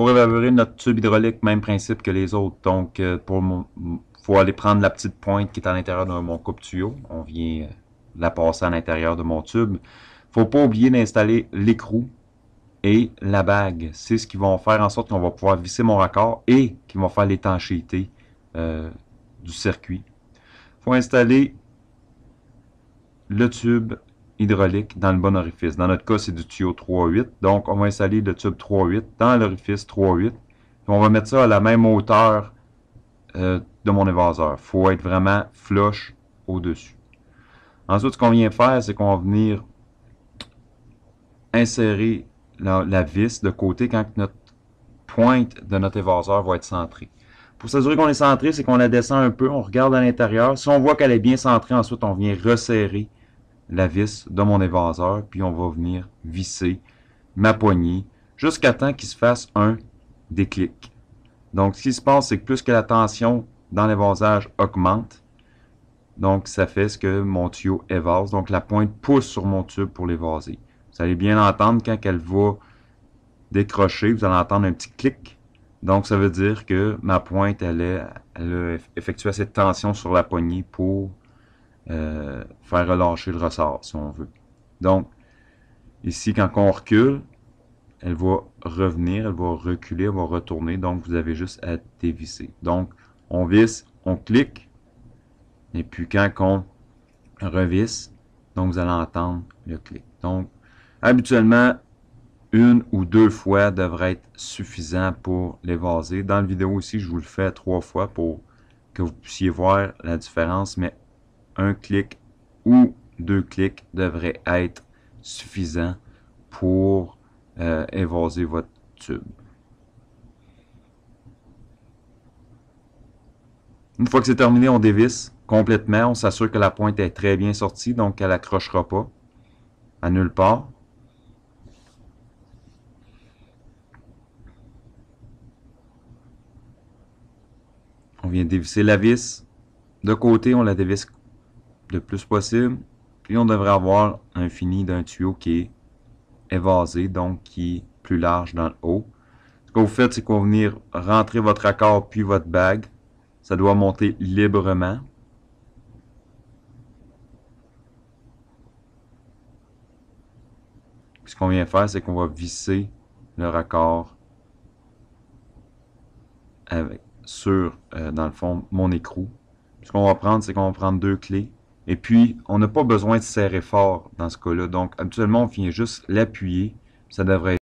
Pour évaporer notre tube hydraulique, même principe que les autres. Donc, faut aller prendre la petite pointe qui est à l'intérieur de mon coupe-tuyau. On vient la passer à l'intérieur de mon tube. Faut pas oublier d'installer l'écrou et la bague. C'est ce qui vont faire en sorte qu'on va pouvoir visser mon raccord et qui vont faire l'étanchéité du circuit. Faut installer le tube hydraulique dans le bon orifice. Dans notre cas, c'est du tuyau 3.8. Donc, on va installer le tube 3.8 dans l'orifice 3.8. On va mettre ça à la même hauteur de mon évaseur. Il faut être vraiment flush au-dessus. Ensuite, ce qu'on vient faire, c'est qu'on va venir insérer la vis de côté quand notre pointe de notre évaseur va être centrée. Pour s'assurer qu'on est centré, c'est qu'on la descend un peu, on regarde à l'intérieur. Si on voit qu'elle est bien centrée, ensuite on vient resserrer la vis de mon évaseur, puis on va venir visser ma poignée jusqu'à temps qu'il se fasse un déclic. Donc, ce qui se passe, c'est que plus que la tension dans l'évasage augmente, donc ça fait ce que mon tuyau évase. Donc, la pointe pousse sur mon tube pour l'évaser. Vous allez bien entendre quand elle va décrocher, vous allez entendre un petit clic. Donc, ça veut dire que ma pointe, elle a effectué cette tension sur la poignée pour faire relâcher le ressort, si on veut. Donc, ici, quand on recule, elle va revenir, elle va reculer, elle va retourner. Donc, vous avez juste à dévisser. Donc, on visse, on clique. Et puis, quand on revisse, donc vous allez entendre le clic. Donc, habituellement, une ou deux fois devrait être suffisant pour l'évaser. Dans la vidéo aussi, je vous le fais 3 fois pour que vous puissiez voir la différence, mais un clic ou 2 clics devrait être suffisant pour évaser votre tube. Une fois que c'est terminé, on dévisse complètement. On s'assure que la pointe est très bien sortie, donc elle n'accrochera pas à nulle part. On vient dévisser la vis. De côté, on la dévisse le plus possible. Puis on devrait avoir un fini d'un tuyau qui est évasé, donc qui est plus large dans le haut. Ce que vous faites, c'est qu'on va venir rentrer votre raccord puis votre bague. Ça doit monter librement. Puis ce qu'on vient faire, c'est qu'on va visser le raccord sur, dans le fond, mon écrou. Ce qu'on va prendre, c'est qu'on va prendre 2 clés. Et puis, on n'a pas besoin de serrer fort dans ce cas-là. Donc, habituellement, on vient juste l'appuyer. Ça devrait